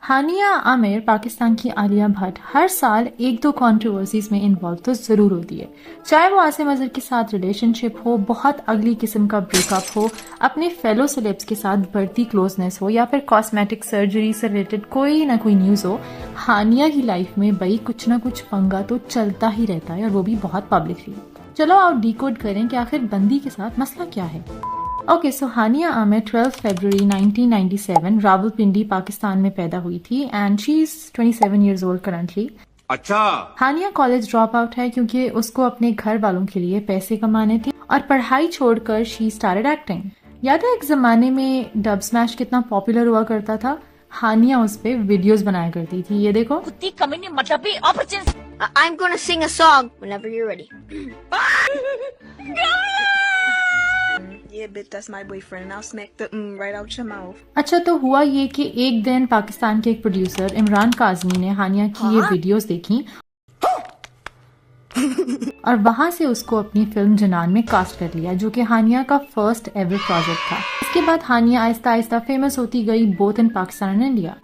हानिया आमिर पाकिस्तान की आलिया भट्ट हर साल एक दो कंट्रोवर्सीज में इन्वॉल्व तो जरूर होती है। चाहे वो आसिम अजहर के साथ रिलेशनशिप हो, बहुत अगली किस्म का ब्रेकअप हो, अपने फेलो सेलेब्स के साथ बढ़ती क्लोजनेस हो, या फिर कॉस्मेटिक सर्जरी से रिलेटेड कोई ना कोई न्यूज हो, हानिया की लाइफ में भाई कुछ ना कुछ पंगा तो चलता ही रहता है, और वो भी बहुत पब्लिकली। चलो आओ डिकोड करें कि आखिर बंदी के साथ मसला क्या है। ओके, सो हानिया आमिर 12 फरवरी 1997 रावलपिंडी पाकिस्तान में पैदा हुई थी and she is 27 years old currently. अच्छा, हानिया कॉलेज ड्रॉप आउट है क्योंकि उसको अपने घर वालों के लिए पैसे कमाने थे और पढ़ाई छोड़कर शी स्टार्टेड एक्टिंग। याद है एक जमाने में डब स्मैश कितना पॉपुलर हुआ करता था? हानिया उस पे वीडियोस बनाया करती थी, ये देखो। I'm gonna sing a song whenever you're ready. Yeah, bitch, that's my boyfriend. Now smack the right out your mouth. अच्छा, तो हुआ ये कि एक दिन पाकिस्तान के एक प्रोड्यूसर इमरान काजमी ने हानिया की ये वीडियोस देखी और वहां से उसको अपनी फिल्म जनान में कास्ट कर लिया, जो कि हानिया का फर्स्ट एवर प्रोजेक्ट था। इसके बाद हानिया आहिस्ता आहिस्ता फेमस होती गई both in Pakistan and India.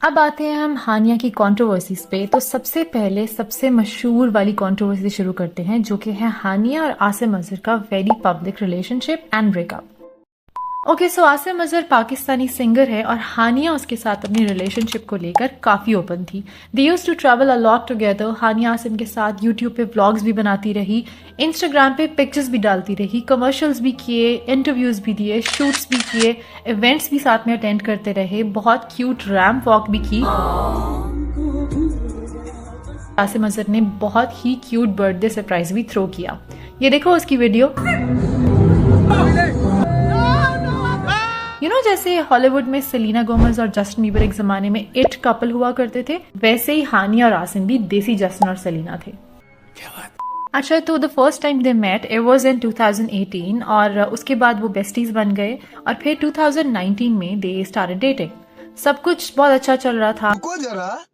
अब आते हैं हम हानिया की कंट्रोवर्सीज पे। तो सबसे पहले सबसे मशहूर वाली कंट्रोवर्सी शुरू करते हैं, जो कि है हानिया और आसिम अजहर का very public relationship and breakup. Okay, so Asim Azhar Pakistani singer है और हानिया उसके साथ अपनी रिलेशनशिप को लेकर काफी ओपन थी। They used to travel a lot together. Hania Asim के साथ यूट्यूब पे व्लॉग्स भी बनाती रही, इंस्टाग्राम पे पिक्चर्स भी डालती रही, कमर्शियल्स भी किए, इंटरव्यूज भी दिए, शूट्स भी किए, इवेंट्स भी साथ में अटेंड करते रहे, बहुत क्यूट रैंप वॉक भी की। आसिम अजहर ने बहुत ही क्यूट बर्थडे सरप्राइज भी थ्रो किया, ये देखो उसकी वीडियो। जैसे हॉलीवुड में सेलिना गोमेज और जस्टिन बीबर एक जमाने में इट कपल हुआ करते थे, वैसे ही हानिया और आसिम भी देसी जस्टिन और सेलिना थे। अच्छा, तो the first time they met it was in 2018 और उसके बाद वो बेस्टीज बन गए और फिर 2019 में दे स्टार्टेड डेटिंग। सब कुछ बहुत अच्छा चल रहा था।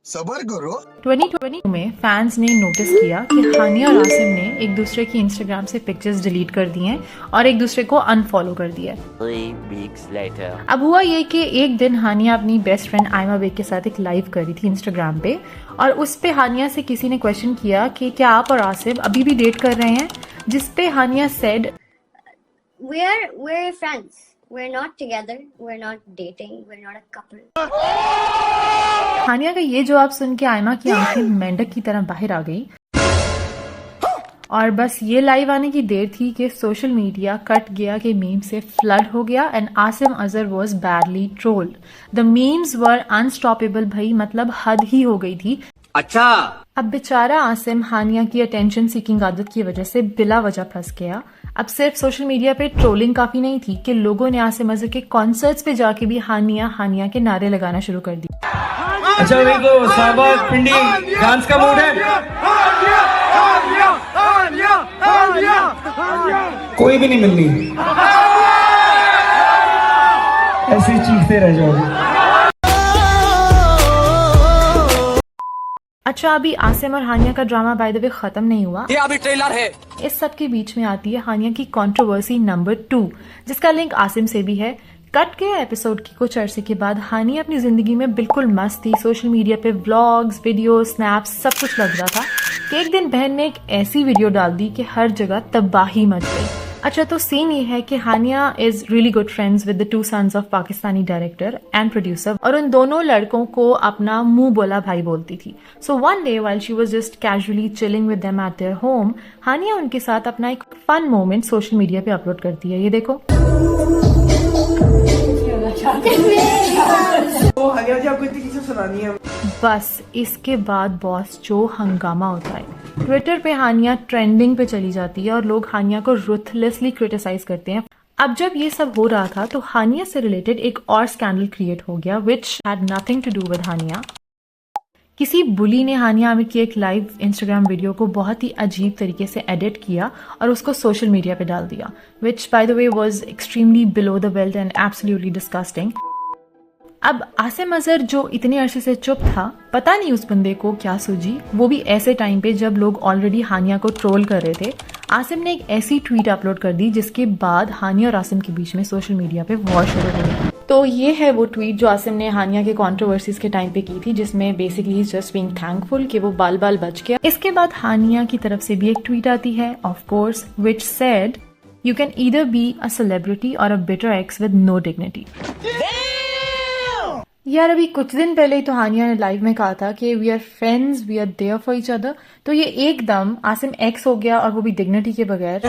सबर करो। 2020 में फैंस ने नोटिस किया कि हानिया और आसिम ने एक दूसरे की इंस्टाग्राम से पिक्चर्स डिलीट कर दी हैं और एक दूसरे को अनफॉलो कर दिया। 3 weeks later. अब हुआ ये कि एक दिन हानिया अपनी बेस्ट फ्रेंड आयमा बेग के साथ एक लाइव कर रही थी इंस्टाग्राम पे, और उस पे हानिया से किसी ने क्वेश्चन किया कि क्या आप और आसिम अभी भी डेट कर रहे हैं, जिसपे हानिया said We're friends. We're not together. We're not dating. We're not a couple. हानिया का ये जवाब सुन के आयमा की आंखें मेंढक की तरह बाहर आ गई और बस ये लाइव आने की देर थी कि सोशल मीडिया कट गया कि मीम से फ्लड हो गया and Asim Azhar was badly trolled. The memes were unstoppable भाई, मतलब हद ही हो गई थी। अच्छा, अब बेचारा आसिम हानिया की अटेंशन सीकिंग आदत की वजह से बिला वजह फंस गया। अब सिर्फ सोशल मीडिया पे ट्रोलिंग काफी नहीं थी कि लोगों ने आसिम अजहर के कॉन्सर्ट्स पे जाके भी हानिया के नारे लगाना शुरू कर दिए। अच्छा भाई, तो साहबा पिंडी डांस का मूड है? कोई भी नहीं मिलनी, ऐसे ही चीखते रह जाओगे। अच्छा, अभी आसिम और हानिया का ड्रामा बाय द वे खत्म नहीं हुआ, ये अभी ट्रेलर है। इस सब के बीच में आती है हानिया की कंट्रोवर्सी नंबर 2, जिसका लिंक आसिम से भी है। कट के एपिसोड की कुछ अरसे के बाद हानिया अपनी जिंदगी में बिल्कुल मस्त थी। सोशल मीडिया पे व्लॉग्स, वीडियो, स्नैप्स सब कुछ लग रहा था कि एक दिन बहन ने एक ऐसी वीडियो डाल दी कि हर जगह तबाही मच गई। अच्छा, तो सीन ये है कि Hania is really good friends with the 2 sons of Pakistani director and producer, और उन दोनों लड़कों को अपना मुंह बोला भाई बोलती थी। So one day while she was just casually chilling with them at their home, Hania उनके साथ अपना एक फन मोमेंट सोशल मीडिया पे अपलोड करती है, ये देखो। बस इसके बाद बॉस जो हंगामा होता है, ट्विटर पे हानिया ट्रेंडिंग पे चली जाती है और लोग हानिया को रुथलेसली क्रिटिसाइज करते हैं। अब जब ये सब हो रहा था तो हानिया से रिलेटेड एक और स्कैंडल क्रिएट हो गया which had nothing to do with Hania. किसी बुली ने हानिया आमिर की एक लाइव इंस्टाग्राम वीडियो को बहुत ही अजीब तरीके से एडिट किया और उसको सोशल मीडिया पे डाल दिया, विच bye the way was extremely below the belt and absolutely disgusting. अब आसिम अजहर जो इतने अरसे से चुप था, पता नहीं उस बंदे को क्या सूझी, वो भी ऐसे टाइम पे जब लोग ऑलरेडी हानिया को ट्रोल कर रहे थे। आसिम ने एक ऐसी ट्वीट अपलोड कर दी जिसके बाद हानिया और आसिम के बीच में सोशल मीडिया पे वॉर शुरू हो गई। तो ये है वो ट्वीट जो आसिम ने हानिया के कंट्रोवर्सीज के टाइम पे की थी, जिसमें बेसिकली ही जस्ट बीइंग थैंकफुल कि वो बाल बाल बच गया। इसके बाद हानिया की तरफ से भी एक ट्वीट आती है, of course, which said, "You can either be a celebrity or a bitter ex with no dignity." यार अभी कुछ दिन पहले ही तो हानिया ने लाइव में कहा था कि we are friends, we are there for each other. तो ये एकदम आसिम एक्स हो गया, और वो भी डिग्निटी के बगैर।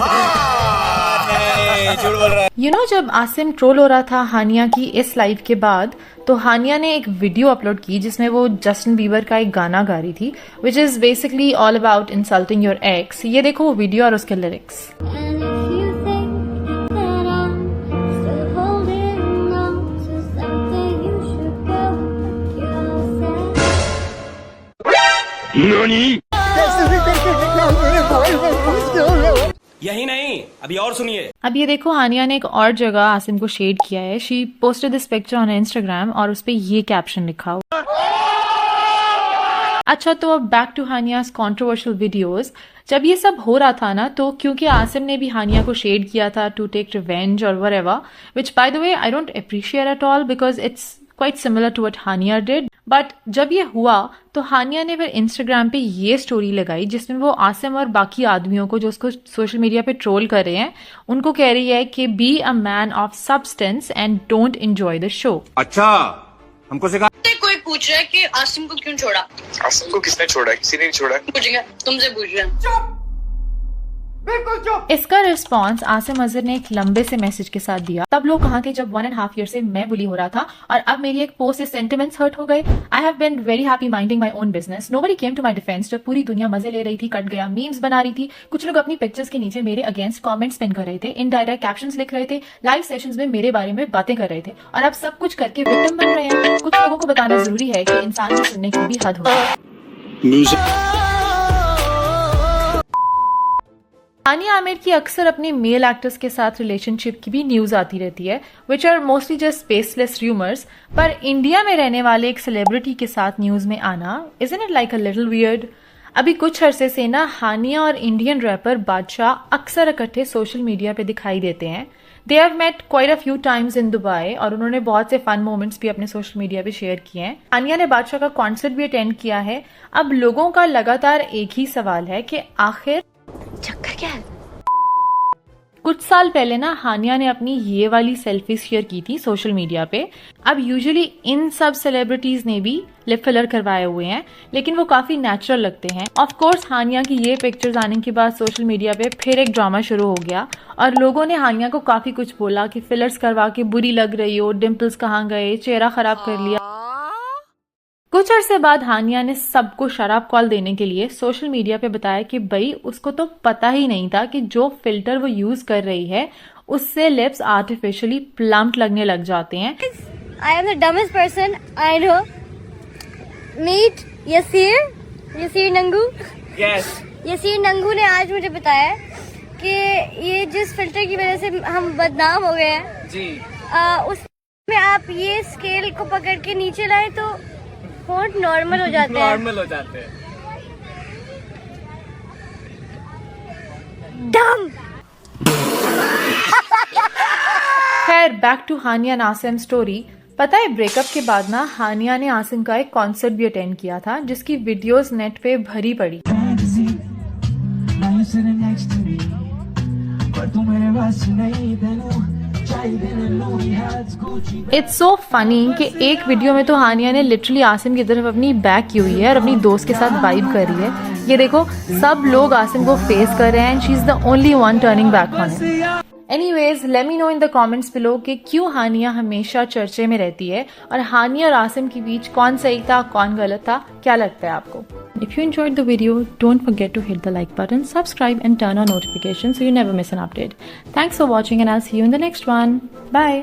यू नो, जब आसिम ट्रोल हो रहा था हानिया की इस लाइव के बाद, तो हानिया ने एक वीडियो अपलोड की जिसमें वो जस्टिन बीबर का एक गाना गा रही थी, which is basically all about insulting your x. ये देखो वो वीडियो और उसके लिरिक्स। यही नहीं, अभी और सुनिए। अब ये देखो हानिया ने एक और जगह आसिम को शेड किया है। She posted this picture on Instagram और उस पे ये कैप्शन लिखा हुआ। अच्छा, तो अब बैक टू हानियाज कंट्रोवर्शियल वीडियोस। जब ये सब हो रहा था ना, तो क्योंकि आसिम ने भी हानिया को शेड किया था टू टेक रिवेंज और whatever, which by the way I don't appreciate at all because it's quite similar to what Hania did. But जब ये हुआ तो हानिया ने फिर इंस्टाग्राम पे ये स्टोरी लगाई जिसमें वो आसिम और बाकी आदमियों को जो उसको सोशल मीडिया पे ट्रोल कर रहे हैं, उनको कह रही है कि be a man of substance and don't enjoy the show. अच्छा, हमको सिखा। कोई पूछ रहा है कि आसिम को क्यों छोड़ा? आसिम को किसने छोड़ा? किसी ने नहीं छोड़ा। पूछेगा, तुमसे पूछ रहे हैं। इसका रिस्पॉन्स आसिम अजहर ने एक लंबे से मैसेज के साथ दिया। तब लोग कहा कि जब 1.5 ईयर से मैं बुली हो रहा था और अब मेरी एक पोस्ट से सेंटिमेंट्स हर्ट हो गए। I have been very happy minding my own business, nobody came to my defence. जब पूरी दुनिया मजे ले रही थी, कट गया, मीम्स बना रही थी, कुछ लोग अपनी पिक्चर्स के नीचे मेरे अगेंस्ट कमेंट्स पिन कर रहे थे, इनडायरेक्ट कैप्शंस लिख रहे थे, लाइव सेशंस में मेरे बारे में बातें कर रहे थे, और अब सब कुछ करके विक्टिम बन रहे हैं। कुछ लोगों को बताना जरूरी है कि इंसान की सुनने की भी हद होती है। हानिया आमिर की अक्सर अपने मेल एक्टर्स के साथ रिलेशनशिप की भी न्यूज आती रहती है, which are mostly just baseless rumours. पर इंडिया में रहने वाले एक सेलिब्रिटी के साथ न्यूज में आना, isn't it like a little weird? अभी कुछ अरसे से ना हानिया और इंडियन रैपर बादशाह अक्सर इकट्ठे सोशल मीडिया पे दिखाई देते हैं। They have met quite a few times in Dubai, और उन्होंने बहुत से फन मोमेंट्स भी अपने सोशल मीडिया पे शेयर किए हैं। हानिया ने बादशाह का कॉन्सर्ट भी अटेंड किया है। अब लोगों का लगातार एक ही सवाल है कि आखिर चक्कर क्या है? कुछ साल पहले ना हानिया ने अपनी ये वाली सेल्फी शेयर की थी सोशल मीडिया पे। अब यूजुअली इन सब सेलिब्रिटीज ने भी लिप फिलर करवाए हुए हैं, लेकिन वो काफी नेचुरल लगते हैं। ऑफ कोर्स हानिया की ये पिक्चर्स आने के बाद सोशल मीडिया पे फिर एक ड्रामा शुरू हो गया, और लोगों ने हानिया को काफी कुछ बोला कि फिलर्स करवा के बुरी लग रही हो, डिम्पल्स कहाँ गए, चेहरा खराब कर लिया। कुछ अरसे बाद हानिया ने सबको शराब कॉल देने के लिए सोशल मीडिया पे बताया कि भाई उसको तो पता ही नहीं था कि जो फिल्टर वो यूज कर रही है उससे लिप्स आर्टिफिशियली प्लम्प लगने लग जाते हैं। I am the dumbest person I know. Meet Yasir Nangu. Yes. यसीर नंगू ने आज मुझे बताया कि ये जिस फिल्टर की वजह से हम बदनाम हो गए हैं जी, उसमें आप ये स्केल को पकड़ के नीचे लाए तो होंठ नॉर्मल हो जाते हैं। नॉर्मल हो जाते हैं। डम। खैर, back to Hania and Asim story. पता है, ब्रेकअप के बाद ना हानिया ने आसिम का एक कॉन्सर्ट भी अटेंड किया था, जिसकी वीडियोस नेट पे भरी पड़ी। इट्स सो फनी कि एक वीडियो में तो हानिया ने लिटरली आसिम की तरफ अपनी बैक की हुई है और अपनी दोस्त के साथ वाइब कर रही है। ये देखो, सब लोग आसिम को फेस कर रहे हैं and she is the only one turning back on him. Anyways, let me know in the comments below कि क्यों हानिया हमेशा चर्चे में रहती है, और हानिया और आसिम के बीच कौन सही था कौन गलत था, क्या लगता है आपको? If you enjoyed the video, don't forget to hit the like button, subscribe and turn on notifications so you never miss an update. Thanks for watching and I'll see you in the next one. Bye.